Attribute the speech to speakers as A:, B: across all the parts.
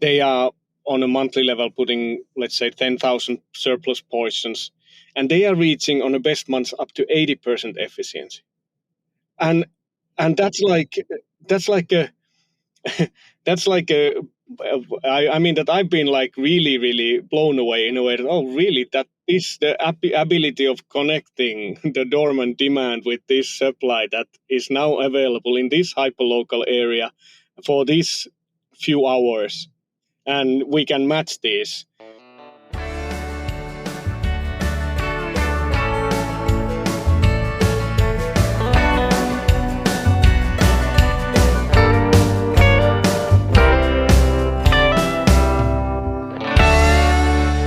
A: they are on a monthly level putting, let's say, 10,000 surplus portions, and they are reaching on the best months up to 80% efficiency. And that's like a that's like a I mean that I've been like really, really blown away in a way that, oh, really, that is the ability of connecting the dormant demand with this supply that is now available in this hyperlocal area for these few hours. And we can match this.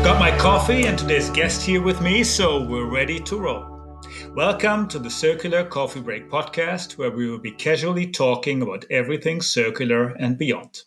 B: Got my coffee and today's guest here with me, so we're ready to roll. Welcome to the Circular Coffee Break podcast, where we will be casually talking about everything circular and beyond.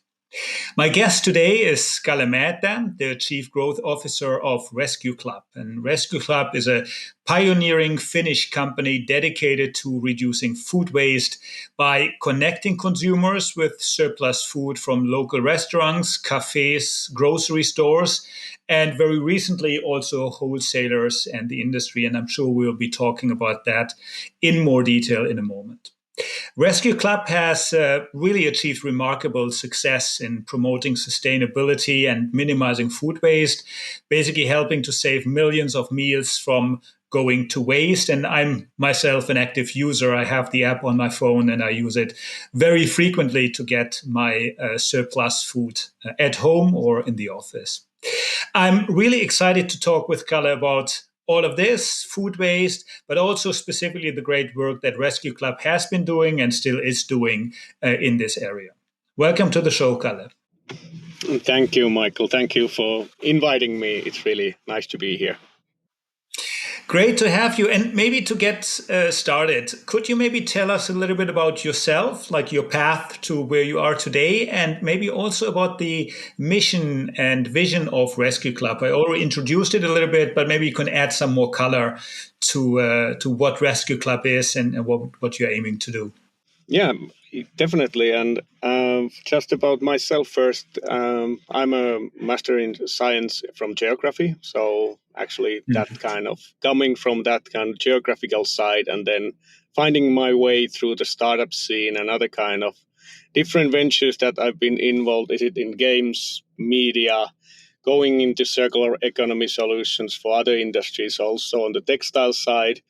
B: My guest today is Kalle Määttä, the Chief Growth Officer of ResQ Club. And ResQ Club is a pioneering Finnish company dedicated to reducing food waste by connecting consumers with surplus food from local restaurants, cafes, grocery stores, and very recently also wholesalers and the industry. And I'm sure we'll be talking about that in more detail in a moment. ResQ Club has really achieved remarkable success in promoting sustainability and minimizing food waste, basically helping to save millions of meals from going to waste. And I'm myself an active user. I have the app on my phone and I use it very frequently to get my surplus food at home or in the office. I'm really excited to talk with Kalle about all of this, food waste, but also specifically the great work that ResQ Club has been doing and still is doing in this area. Welcome to the show, Kalle.
A: Thank you, Michael. Thank you for inviting me. It's really nice to be here.
B: Great to have you. And maybe to get started, could you maybe tell us a little bit about yourself, like your path to where you are today, and maybe also about the mission and vision of ResQ Club? I already introduced it a little bit, but maybe you can add some more color to what ResQ Club is and what you're aiming to do.
A: Yeah, definitely. And just about myself first, I'm a master in science from geography. So actually that kind of coming from that kind of geographical side and then finding my way through the startup scene and other kind of different ventures that I've been involved. Is it in games, media, going into circular economy solutions for other industries, also on the textile side.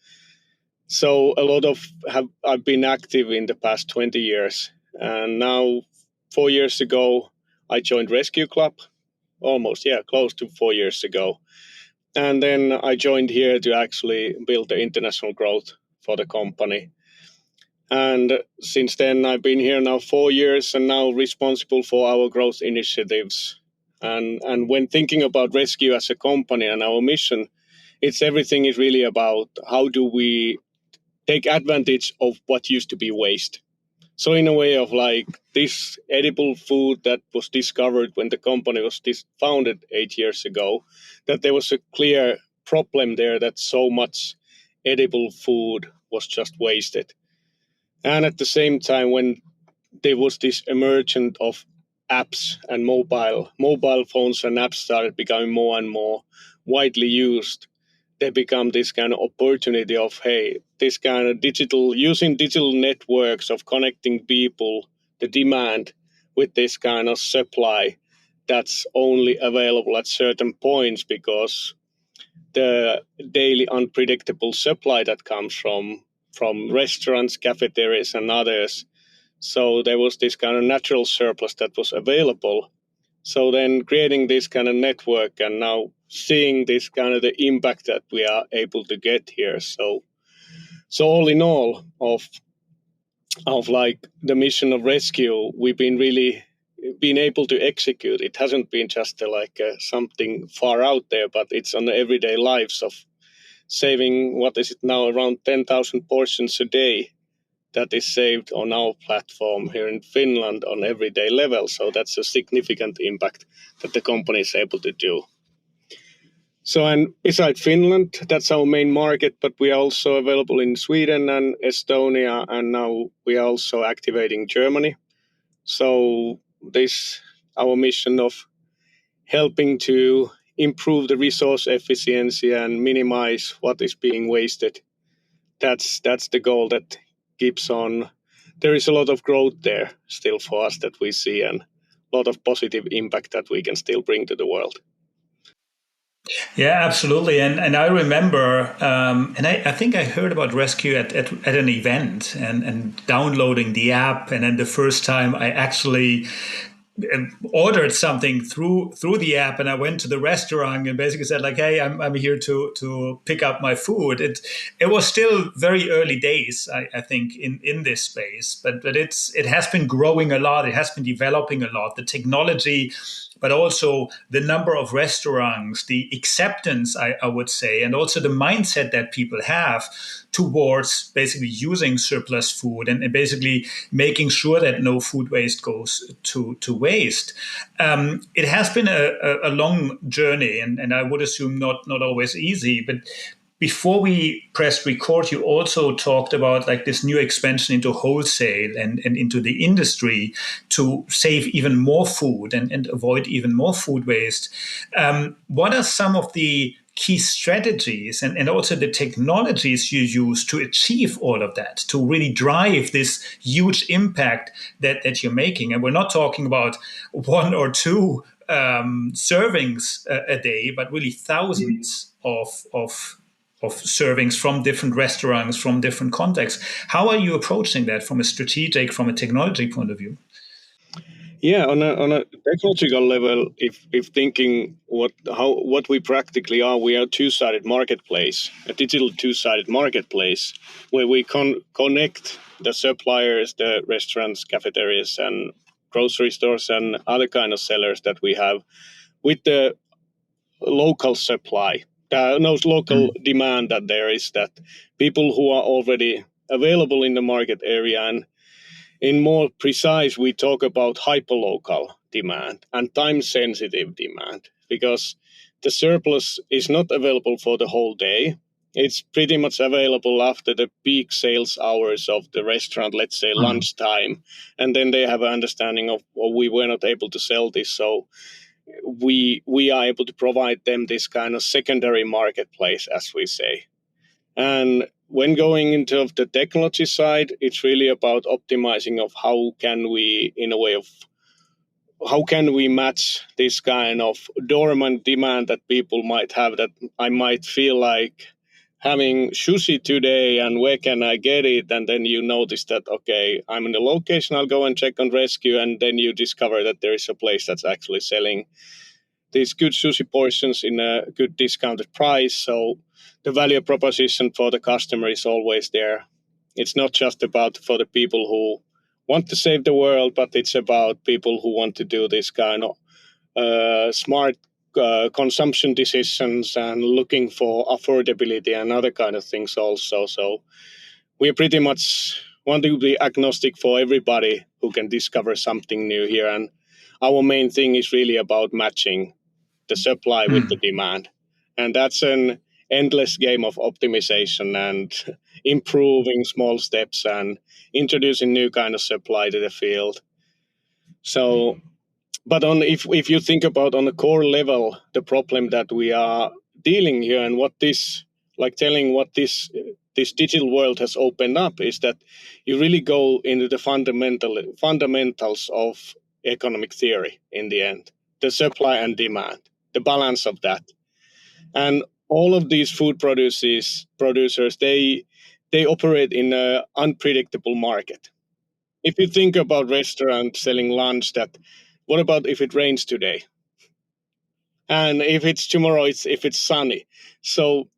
A: So a lot of I've been active in the past 20 years. And now 4 years ago, I joined ResQ Club, close to 4 years ago. And then I joined here to actually build the international growth for the company. And since then, I've been here now 4 years and now responsible for our growth initiatives. And when thinking about ResQ as a company and our mission, everything is really about how do we take advantage of what used to be waste. So in a way of like this edible food that was discovered when the company was founded 8 years ago, that there was a clear problem there that so much edible food was just wasted. And at the same time, when there was this emergence of apps and mobile phones and apps started becoming more and more widely used, they become this kind of opportunity of, hey, this kind of using digital networks of connecting people, the demand with this kind of supply that's only available at certain points because the daily unpredictable supply that comes from restaurants, cafeterias and others. So there was this kind of natural surplus that was available. So then creating this kind of network and now seeing this kind of the impact that we are able to get here. So all in all of like the mission of ResQ, we've been really been able to execute. It hasn't been just something far out there, but it's on the everyday lives of saving, what is it now, around 10,000 portions a day that is saved on our platform here in Finland on everyday level. So that's a significant impact that the company is able to do. So, and beside Finland, that's our main market, but we are also available in Sweden and Estonia, and now we are also activating Germany. So this, our mission of helping to improve the resource efficiency and minimize what is being wasted. That's the goal that keeps on. There is a lot of growth there still for us that we see, and a lot of positive impact that we can still bring to the world.
B: Yeah, absolutely. And I remember, and I think I heard about ResQ at an event and downloading the app. And then the first time I actually ordered something through the app, and I went to the restaurant and basically said like, "Hey, I'm here to pick up my food." It was still very early days, I think, in this space, but it has been growing a lot. It has been developing a lot. The technology, but also the number of restaurants, the acceptance, I would say, and also the mindset that people have towards basically using surplus food and basically making sure that no food waste goes to waste. It has been a long journey, and I would assume not always easy, but before we pressed record, you also talked about like this new expansion into wholesale and into the industry to save even more food and avoid even more food waste. What are some of the key strategies and also the technologies you use to achieve all of that, to really drive this huge impact that you're making? And we're not talking about one or two servings a day, but really thousands of servings from different restaurants, from different contexts. How are you approaching that from a strategic, from a technology point of view?
A: Yeah, on a technological level, if thinking what we practically are, we are a two-sided marketplace, a digital two-sided marketplace, where we connect the suppliers, the restaurants, cafeterias, and grocery stores, and other kind of sellers that we have with the local supply. Local demand that there is, that people who are already available in the market area. And in more precise, we talk about hyperlocal demand and time-sensitive demand, because the surplus is not available for the whole day. It's pretty much available after the peak sales hours of the restaurant, let's say lunchtime, and then they have an understanding of, well, we were not able to sell this, so we are able to provide them this kind of secondary marketplace, as we say. And when going into the technology side, it's really about optimizing of how can we, in a way of, how can we match this kind of dormant demand that people might have, that I might feel like having sushi today and where can I get it? And then you notice that, okay, I'm in the location, I'll go and check on ResQ, and then you discover that there is a place that's actually selling these good sushi portions in a good discounted price. So the value proposition for the customer is always there. It's not just about for the people who want to save the world, but it's about people who want to do this kind of smart consumption decisions and looking for affordability and other kind of things also. So we pretty much want to be agnostic for everybody who can discover something new here. And our main thing is really about matching the supply with the demand. And that's an endless game of optimization and improving small steps and introducing new kind of supply to the field. So, but if you think about on the core level, the problem that we are dealing here and what this, like telling what this digital world has opened up, is that you really go into the fundamentals of economic theory in the end, the supply and demand, the balance of that. And all of these food producers, they operate in an unpredictable market. If you think about restaurants selling lunch, that what about if it rains today? And if it's tomorrow, if it's sunny. So,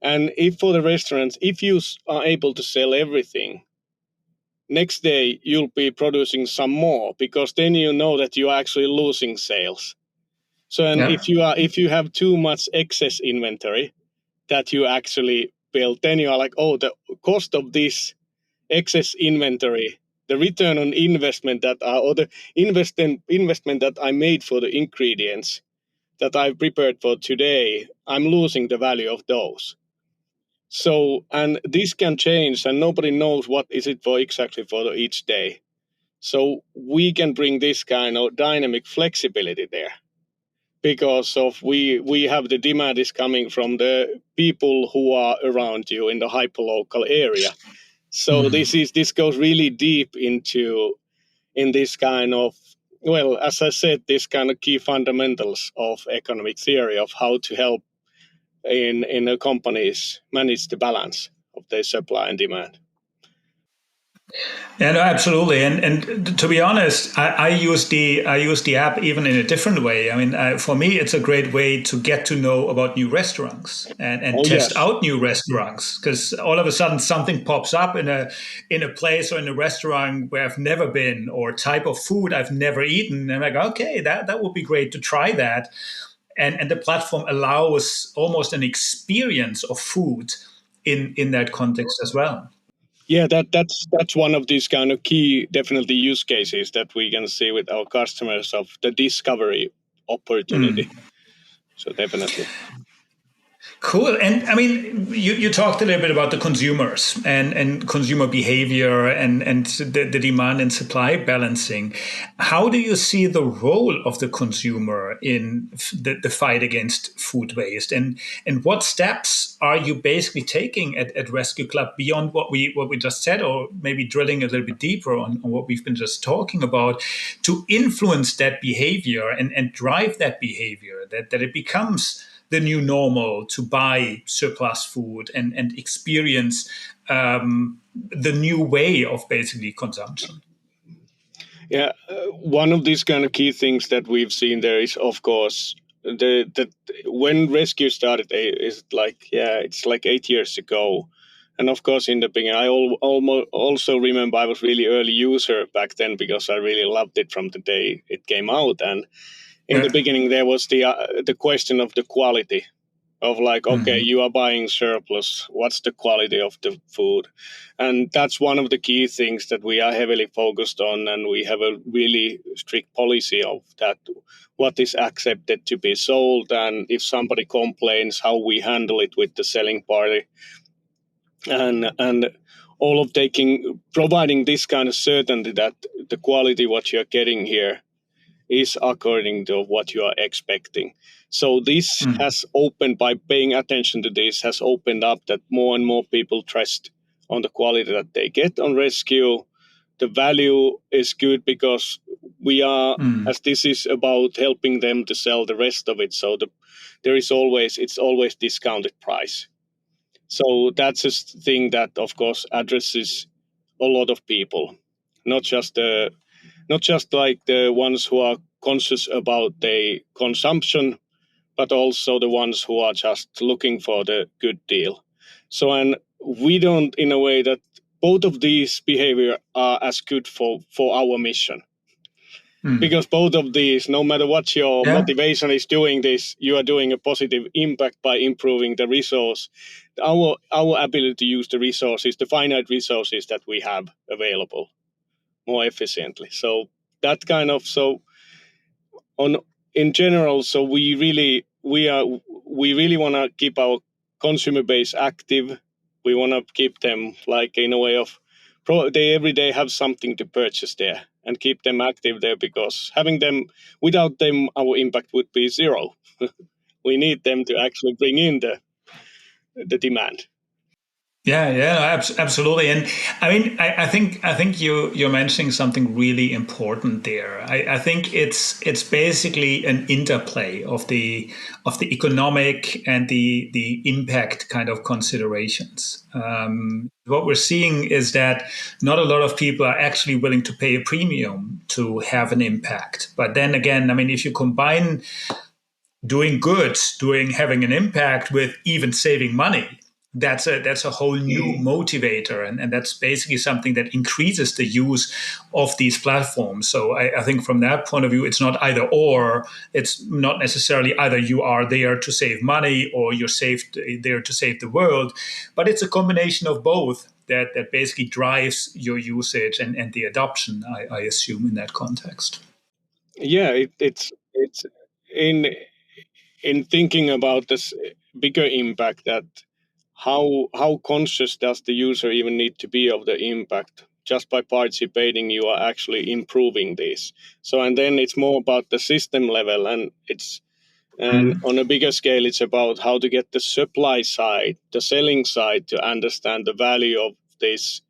A: and if for the restaurants, if you are able to sell everything, next day you'll be producing some more, because then you know that you're actually losing sales. So, and if you have too much excess inventory that you actually build, then you are like, oh, the cost of this excess inventory, the return on investment or the investment that I made for the ingredients that I've prepared for today, I'm losing the value of those. So, and this can change, and nobody knows what is it for exactly for each day. So we can bring this kind of dynamic flexibility there, because of we have the demand is coming from the people who are around you in the hyperlocal area. So this goes really deep into in this kind of, well, as I said, this kind of key fundamentals of economic theory of how to help in a companies manage the balance of their supply and demand.
B: Yeah, no, absolutely. And to be honest, I use the app even in a different way. I mean, for me, it's a great way to get to know about new restaurants and
A: Oh
B: test
A: yes.
B: out new restaurants, because all of a sudden something pops up in a place or in a restaurant where I've never been, or type of food I've never eaten. And I'm like, okay, that would be great to try that. And the platform allows almost an experience of food in that context as well.
A: Yeah, that's one of these kind of key, definitely use cases that we can see with our customers of the discovery opportunity. So definitely.
B: Cool. And I mean, you talked a little bit about the consumers and consumer behavior and the demand and supply balancing. How do you see the role of the consumer in the fight against food waste? And what steps are you basically taking at ResQ Club beyond what we just said, or maybe drilling a little bit deeper on what we've been just talking about, to influence that behavior and drive that behavior, that it becomes the new normal to buy surplus food and experience the new way of basically consumption?
A: Yeah, one of these kind of key things that we've seen there is, of course, the when ResQ started, is like, yeah, it's like 8 years ago. And of course, in the beginning, I almost also remember I was really early user back then, because I really loved it from the day it came out. And in the
B: Yeah.
A: beginning, there was the question of the quality of, like, okay,
B: Mhm.
A: you are buying surplus, what's the quality of the food? And that's one of the key things that we are heavily focused on, and we have a really strict policy of that, what is accepted to be sold, and if somebody complains, how we handle it with the selling party, and all of providing this kind of certainty that the quality what you're getting here is according to what you are expecting. So this
B: Mm.
A: has opened, by paying attention to this, has opened up that more and more people trust on the quality that they get on ResQ. The value is good because we are,
B: Mm.
A: as this is about helping them to sell the rest of it. So it's always discounted price. So that's a thing that, of course, addresses a lot of people, not just the not just like the ones who are conscious about their consumption, but also the ones who are just looking for the good deal. So, and we don't, in a way that both of these behavior are as good for our mission.
B: Mm.
A: Because both of these, no matter what your
B: Yeah.
A: motivation is doing this, you are doing a positive impact by improving the resource, our ability to use the resources, the finite resources that we have available, more efficiently. So that kind of, so on in general, so we really want to keep our consumer base active. We want to keep them, like, in a way of they every day have something to purchase there, and keep them active there, because having them, without them, our impact would be zero. We need them to actually bring in the demand.
B: Yeah, yeah, absolutely. And I mean, I think you're mentioning something really important there. I think it's basically an interplay of the economic and the impact kind of considerations. What we're seeing is that not a lot of people are actually willing to pay a premium to have an impact. But then again, I mean, if you combine doing good, doing having an impact with even saving money, that's a whole new motivator, and that's basically something that increases the use of these platforms. So I think from that point of view, it's not either or. It's not necessarily either you are there to save money or you're there to save the world, but it's a combination of both that basically drives your usage and the adoption, I assume, in that context.
A: Yeah, it's in thinking about this bigger impact, that how conscious does the user even need to be of the impact? just by participating, you are actually improving this. So, and then it's more about the system level, and on a bigger scale, it's about how to get the supply side, the selling side, to understand the value of this.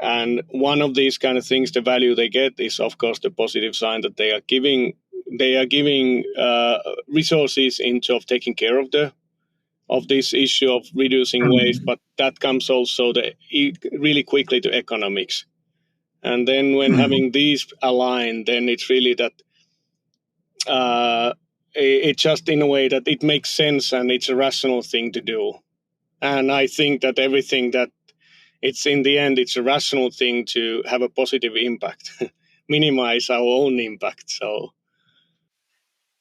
A: And one of these kind of things, the value they get is, of course, the positive sign that they are giving resources into of taking care of this issue of reducing waste. But that comes also really quickly to economics. And then when having these aligned, then it's really that it just in a way that it makes sense and it's a rational thing to do. And I think that everything that it's in the end, it's a rational thing to have a positive impact, minimize our own impact. So.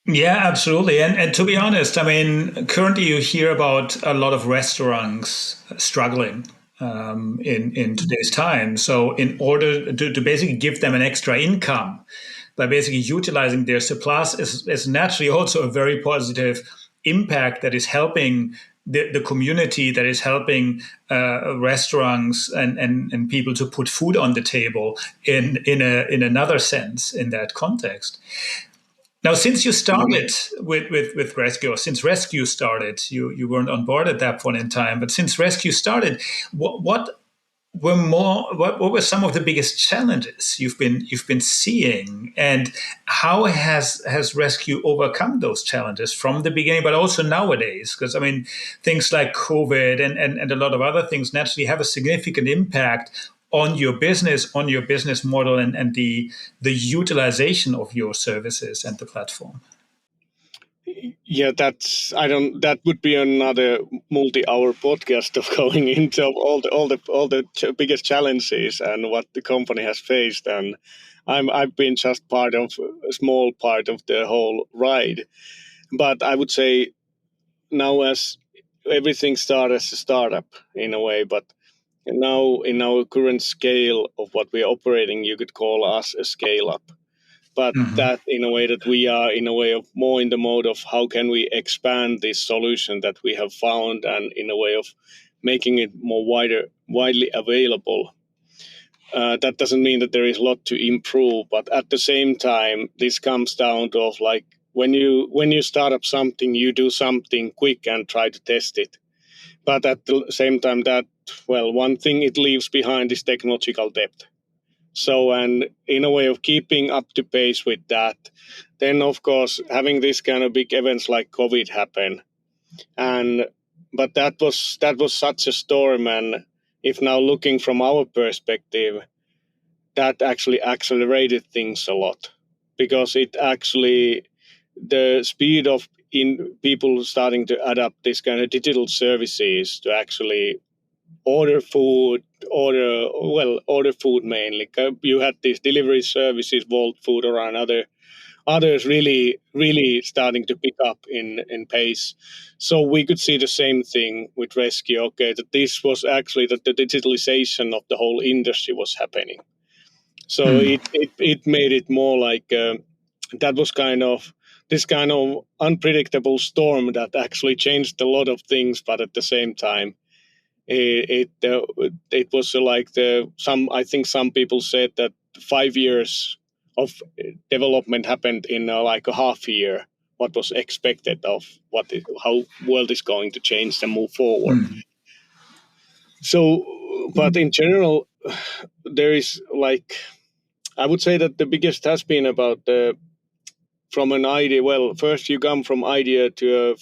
B: Yeah, absolutely. And to be honest, I mean, currently you hear about a lot of restaurants struggling in today's time. So in order to basically give them an extra income by basically utilizing their surplus is naturally also a very positive impact that is helping the community, that is helping restaurants and people to put food on the table in another sense in that context. Now, since you started with ResQ, or since ResQ started, you weren't on board at that point in time, but since ResQ started, what were some of the biggest challenges you've been seeing, and how has ResQ overcome those challenges from the beginning, but also nowadays? Because I mean, things like COVID and a lot of other things naturally have a significant impact on your business model, and the utilization of your services and the platform.
A: Yeah, that would be another multi-hour podcast of going into all the biggest challenges and what the company has faced. And I've been just part of a small part of the whole ride. But I would say now, as everything started as a startup in a way, but now in our current scale of what we're operating, you could call us a scale up. But that in a way that we are in a way of more in the mode of how can we expand this solution that we have found, and in a way of making it more widely available. That doesn't mean that there is a lot to improve, but at the same time, this comes down to like when you start up something, you do something quick and try to test it. But at the same time, one thing it leaves behind is technological debt. So, and in a way of keeping up to pace with that, then of course having this kind of big events like COVID happen, but that was such a storm. And if now looking from our perspective, that actually accelerated things a lot, because it actually the speed of in people starting to adapt this kind of digital services to actually order food mainly. You had these delivery services, Volt Food or others really starting to pick up in pace. So we could see the same thing with ResQ. Okay, that this was actually that the digitalization of the whole industry was happening. So it made it more like that was kind of this kind of unpredictable storm that actually changed a lot of things, but at the same time, it was like I think some people said that 5 years of development happened in like a half year. What was expected of how world is going to change and move forward. So, but in general, there is like I would say that the biggest has been about from an idea. Well, first you come from idea to a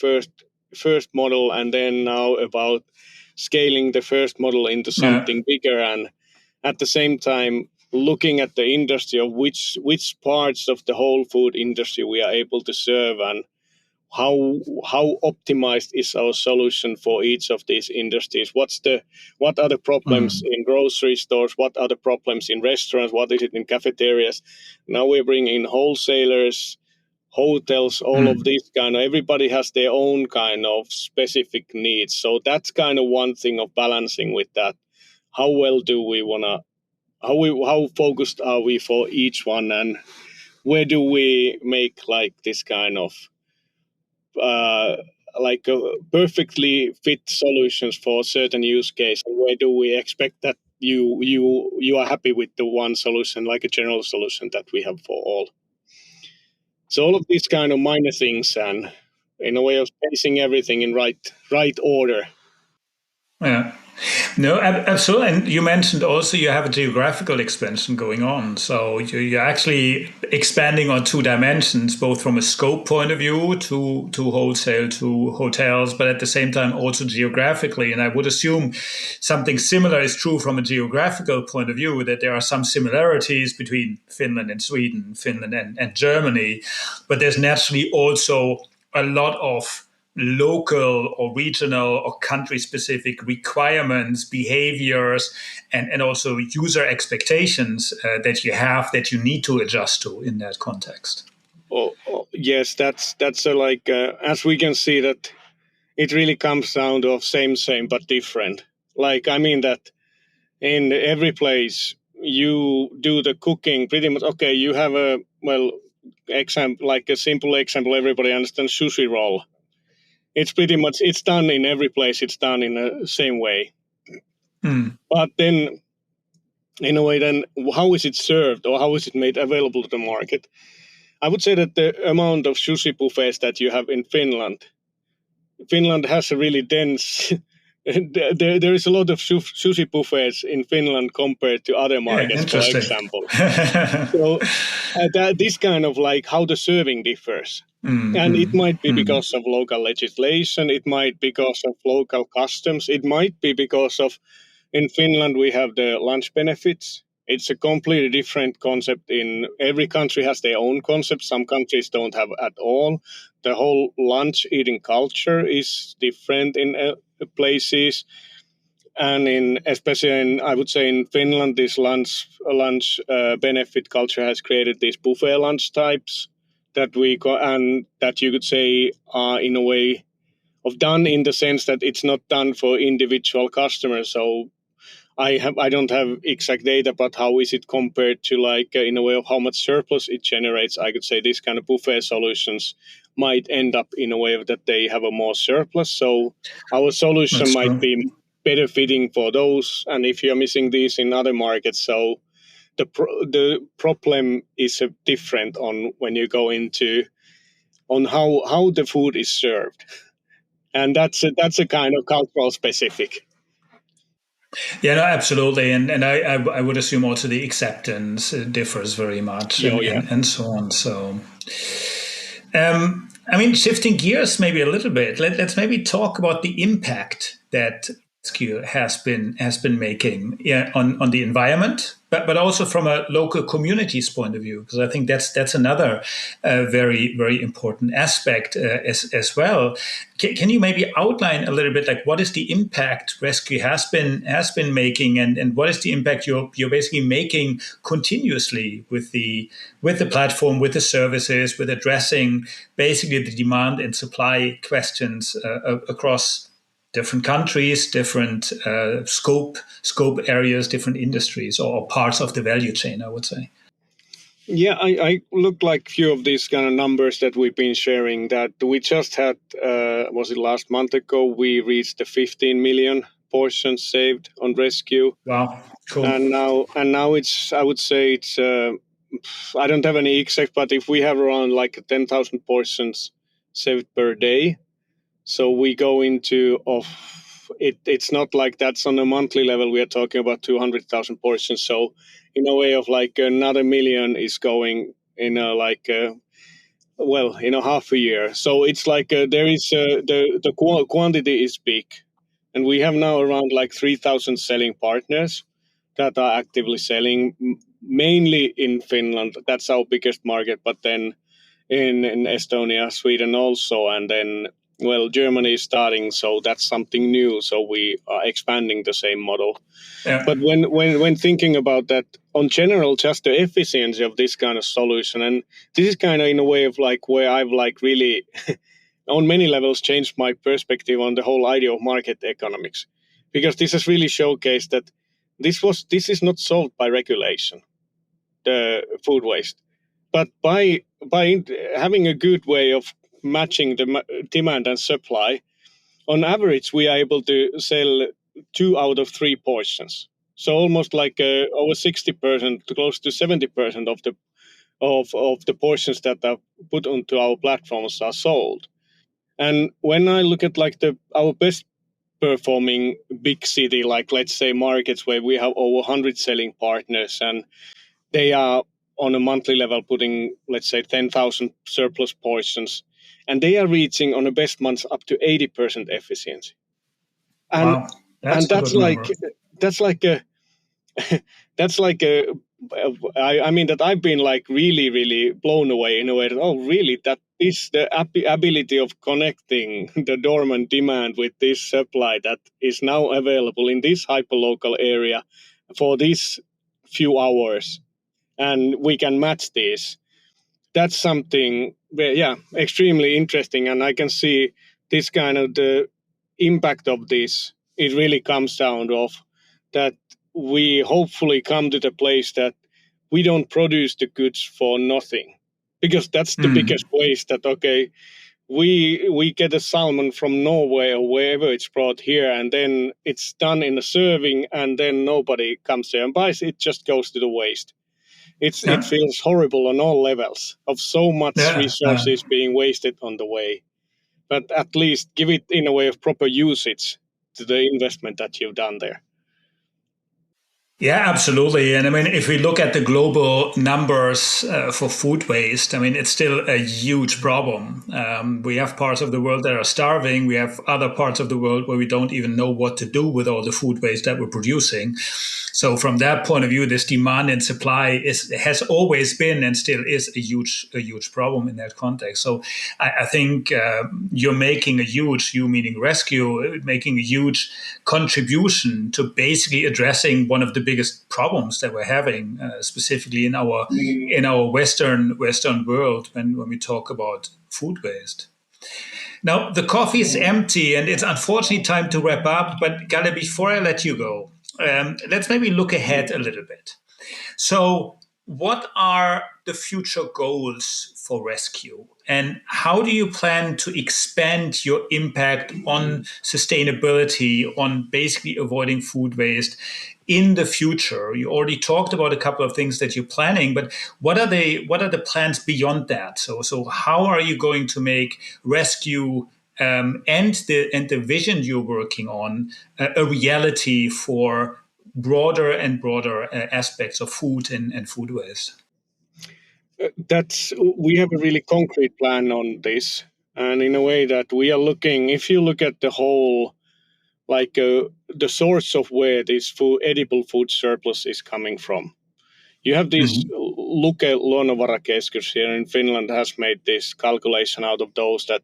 A: first model, and then now about scaling the first model into something bigger, and at the same time looking at the industry of which parts of the whole food industry we are able to serve, and how optimized is our solution for each of these industries. What are the problems in grocery stores, what are the problems in restaurants, what is it in cafeterias. Now we're bringing in wholesalers, hotels, all of these kind of, everybody has their own kind of specific needs. So that's kind of one thing of balancing with that. How well do we want to, how focused are we for each one, and where do we make like this kind of perfectly fit solutions for certain use case, and where do we expect that you are happy with the one solution, like a general solution that we have for all. So all of these kind of minor things, and in a way of placing everything in right order.
B: Yeah. No, absolutely. And you mentioned also you have a geographical expansion going on. So you're actually expanding on two dimensions, both from a scope point of view to wholesale, to hotels, but at the same time also geographically. And I would assume something similar is true from a geographical point of view, that there are some similarities between Finland and Sweden, Finland and Germany. But there's naturally also a lot of local or regional or country specific requirements, behaviors, and also user expectations that you have that you need to adjust to in that context.
A: Yes, that's as we can see that it really comes down to same but different. Like, I mean that in every place you do the cooking pretty much. Okay, you have a example, like a simple example everybody understands, sushi roll. It's pretty much, it's done in every place. It's done in the same way. But then, in a way, then how is it served or how is it made available to the market? I would say that the amount of sushi buffets that you have in Finland has a really dense. There is a lot of sushi buffets in Finland compared to other markets, for example. So this kind of like how the serving differs. And it might be because of local legislation, it might be because of local customs, it might be because of, in Finland we have the lunch benefits. It's a completely different concept. In every country has their own concept. Some countries don't have at all. The whole lunch eating culture is different in places. And especially I would say in Finland, this lunch benefit culture has created these buffet lunch types that that you could say are in a way of done in the sense that it's not done for individual customers. So I don't have exact data, but how is it compared to like in a way of how much surplus it generates? I could say these kind of buffet solutions might end up in a way of that they have a more surplus. So our solution might be better fitting for those. And if you're missing these in other markets, so the problem is different on when you go into on how the food is served, and that's a kind of cultural specific.
B: Yeah, no, absolutely, and I would assume also the acceptance differs very much, and so on. So, I mean, shifting gears maybe a little bit, let's maybe talk about the impact that ResQ has been making on the environment, but also from a local community's point of view, because I think that's another very, very important aspect as well. Can you maybe outline a little bit like what is the impact ResQ has been making, and what is the impact you're basically making continuously with the platform, with the services, with addressing basically the demand and supply questions across different countries, different scope areas, different industries or parts of the value chain, I would say.
A: Yeah, I looked like few of these kind of numbers that we've been sharing that we just had, was it last month ago, we reached the 15 million portions saved on ResQ.
B: Wow, cool.
A: And now it's, I would say it's, I don't have any exact, but if we have around like 10,000 portions saved per day, so we go into it's not like that's on a monthly level. We are talking about 200,000 portions. So in a way of like another million is going in a half a year. So it's like there is the quantity is big, and we have now around like 3,000 selling partners that are actively selling, mainly in Finland. That's our biggest market, but then in Estonia, Sweden also, and then Germany is starting, so that's something new. So we are expanding the same model. Yeah. But when thinking about that, on general, just the efficiency of this kind of solution, and this is kind of in a way of like where I've like really, on many levels, changed my perspective on the whole idea of market economics, because this has really showcased that this is not solved by regulation, the food waste, but by having a good way of matching the demand and supply. On average, we are able to sell 2 out of 3 portions. So almost like over 60%, close to 70% of the portions that are put onto our platforms are sold. And when I look at like our best performing big city, like let's say markets where we have over 100 selling partners, and they are on a monthly level putting, let's say, 10,000 surplus portions, and they are reaching on the best months up to 80% efficiency. And
B: Wow, that's
A: and
B: a good number.
A: that's like a that's like a I mean that I've been like really really blown away in a way that, oh really, that is the ability of connecting the dormant demand with this supply that is now available in this hyperlocal area for these few hours, and we can match this. That's something extremely interesting, and I can see this kind of the impact of this. It really comes down of that we hopefully come to the place that we don't produce the goods for nothing, because that's the biggest waste. That okay, we get a salmon from Norway or wherever it's brought here, and then it's done in a serving, and then nobody comes there and buys it. It just goes to the waste. It feels horrible on all levels of so much resources being wasted on the way. But at least give it in a way of proper usage to the investment that you've done there.
B: Yeah, absolutely. And I mean, if we look at the global numbers for food waste, I mean, it's still a huge problem. We have parts of the world that are starving. We have other parts of the world where we don't even know what to do with all the food waste that we're producing. So from that point of view, this demand and supply has always been and still is a huge problem in that context. So I think you're making you meaning ResQ, making a huge contribution to basically addressing one of the biggest problems that we're having, specifically in our Western world when we talk about food waste. Now, the coffee is empty, and it's unfortunately time to wrap up. But Kalle, before I let you go, let's maybe look ahead a little bit. So, what are the future goals for ResQ, and how do you plan to expand your impact on sustainability, on basically avoiding food waste in the future? You already talked about a couple of things that you're planning, but what are the plans beyond that? So how are you going to make ResQ and the vision you're working on a reality for broader and broader aspects of food and food waste?
A: We have a really concrete plan on this, and in a way that we are looking. If you look at the whole, like the source of where this edible food surplus is coming from, you have this Luke Luonnonvarakeskus here in Finland has made this calculation out of those that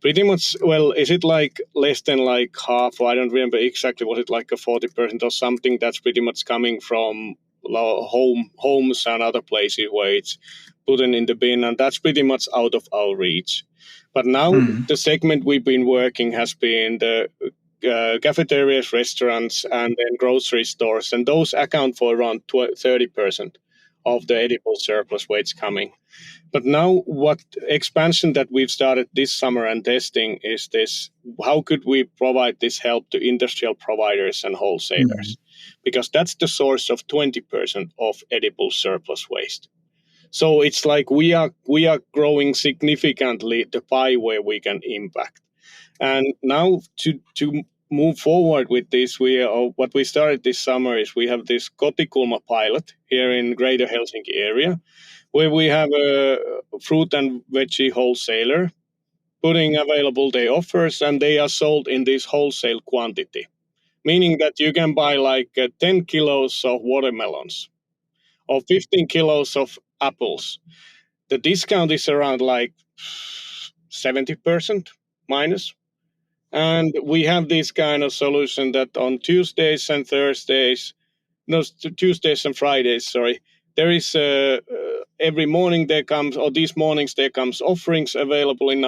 A: pretty much, well, is it like less than like half, or I don't remember exactly, was it like a 40% or something that's pretty much coming from homes and other places where it's put in the bin, and that's pretty much out of our reach. But now the segment we've been working has been the cafeterias, restaurants, and then grocery stores, and those account for around 30% of the edible surplus waste coming. But now what expansion that we've started this summer and testing is this: how could we provide this help to industrial providers and wholesalers? Because that's the source of 20% of edible surplus waste. So it's like we are growing significantly the pie where we can impact. And now to move forward with this, what we started this summer is we have this Kotikulma pilot here in Greater Helsinki area, where we have a fruit and veggie wholesaler putting available their offers, and they are sold in this wholesale quantity, meaning that you can buy like 10 kilos of watermelons or 15 kilos of apples. The discount is around like 70% minus. And we have this kind of solution that on Tuesdays and Fridays, there is every morning there comes, or these mornings there comes offerings available in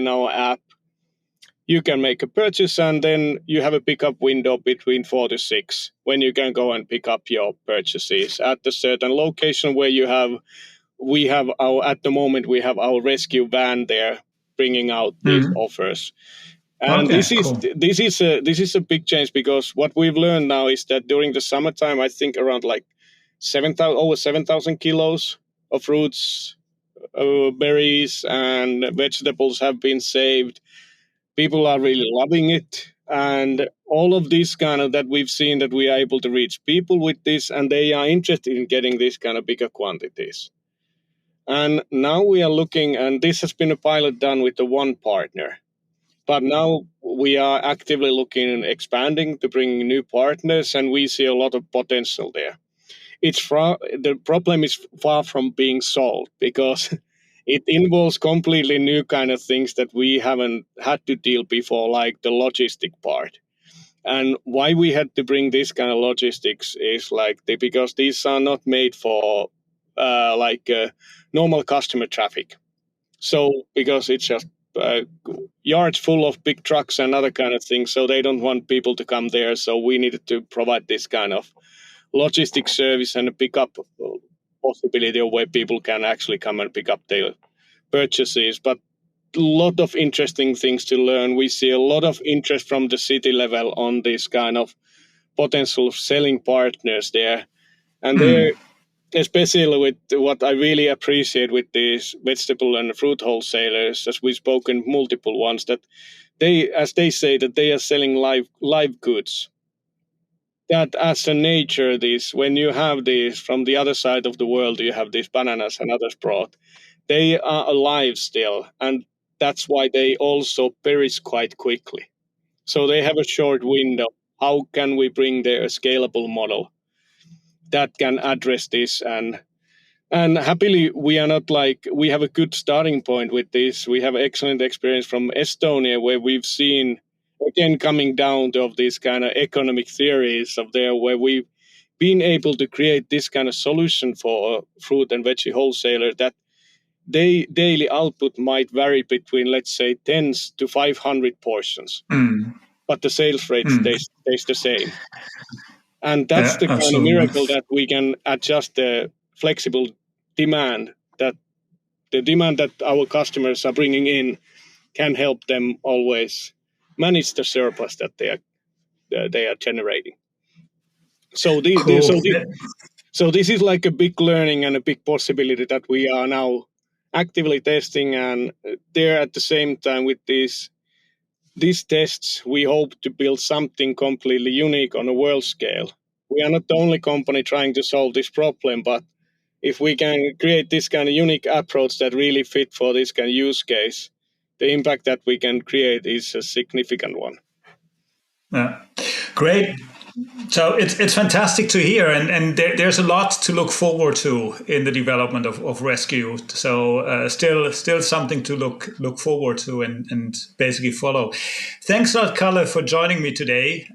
A: our app. You can make a purchase, and then you have a pickup window between 4 to 6 when you can go and pick up your purchases at a certain location where at the moment we have our ResQ van there bringing out these offers. And
B: Okay,
A: cool. This is a big change, because what we've learned now is that during the summertime, I think around like 7,000 kilos of fruits, berries, and vegetables have been saved. People are really loving it, and all of this kind of that we've seen, that we are able to reach people with this, and they are interested in getting this kind of bigger quantities. And now we are looking, and this has been a pilot done with the one partner. But now we are actively looking and expanding to bring new partners, and we see a lot of potential there. The problem is far from being solved, because it involves completely new kind of things that we haven't had to deal before, like the logistic part. And why we had to bring this kind of logistics is because these are not made for normal customer traffic. So because it's just yards full of big trucks and other kind of things, so they don't want people to come there. So we needed to provide this kind of logistic service and a pickup possibility of where people can actually come and pick up their purchases. But a lot of interesting things to learn. We see a lot of interest from the city level on this kind of potential selling partners there. And they're, especially with what I really appreciate with these vegetable and fruit wholesalers, as we've spoken multiple ones, that they, as they say, that they are selling live goods. That as a nature, this, when you have these from the other side of the world, you have these bananas and others brought, they are alive still, and that's why they also perish quite quickly. So they have a short window. How can we bring there a scalable model that can address this? And happily, we are not we have a good starting point with this. We have excellent experience from Estonia, where we've seen, again, coming down to these kind of economic theories of there, where we've been able to create this kind of solution for a fruit and veggie wholesaler, that they daily output might vary between, let's say, tens to 500 portions, but the sales rate stays the same. And that's the kind of miracle, that we can adjust the flexible demand, that the demand that our customers are bringing in can help them always manage the surplus that they are generating. So this is like a big learning and a big possibility that we are now actively testing. And there, at the same time, with these tests, we hope to build something completely unique on a world scale. We are not the only company trying to solve this problem, but if we can create this kind of unique approach that really fit for this kind of use case, the impact that we can create is a significant one.
B: Yeah, great. So it's fantastic to hear, and there's a lot to look forward to in the development of ResQ. So still something to look forward to and basically follow. Thanks a lot, Kalle, for joining me today.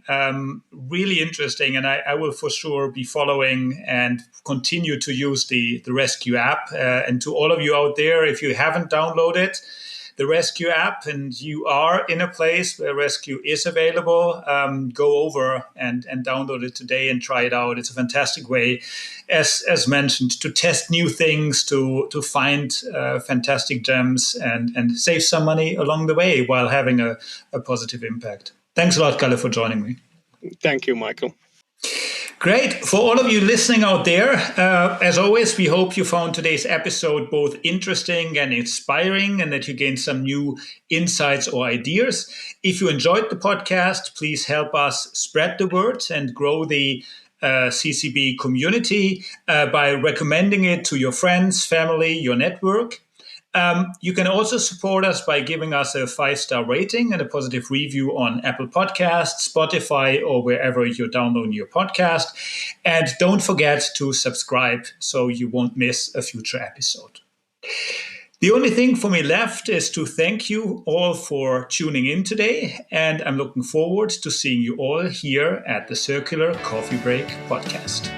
B: Really interesting, and I will for sure be following and continue to use the ResQ app. And to all of you out there, if you haven't downloaded the ResQ app and you are in a place where ResQ is available, go over and download it today and try it out. It's a fantastic way, as mentioned, to test new things, to find fantastic gems and save some money along the way while having a positive impact. Thanks a lot, Kalle, for joining me.
A: Thank you, Michael.
B: Great. For all of you listening out there, as always, we hope you found today's episode both interesting and inspiring, and that you gained some new insights or ideas. If you enjoyed the podcast, please help us spread the word and grow the CCB community by recommending it to your friends, family, your network. You can also support us by giving us a 5-star rating and a positive review on Apple Podcasts, Spotify, or wherever you're downloading your podcast. And don't forget to subscribe so you won't miss a future episode. The only thing for me left is to thank you all for tuning in today. And I'm looking forward to seeing you all here at the Circular Coffee Break podcast.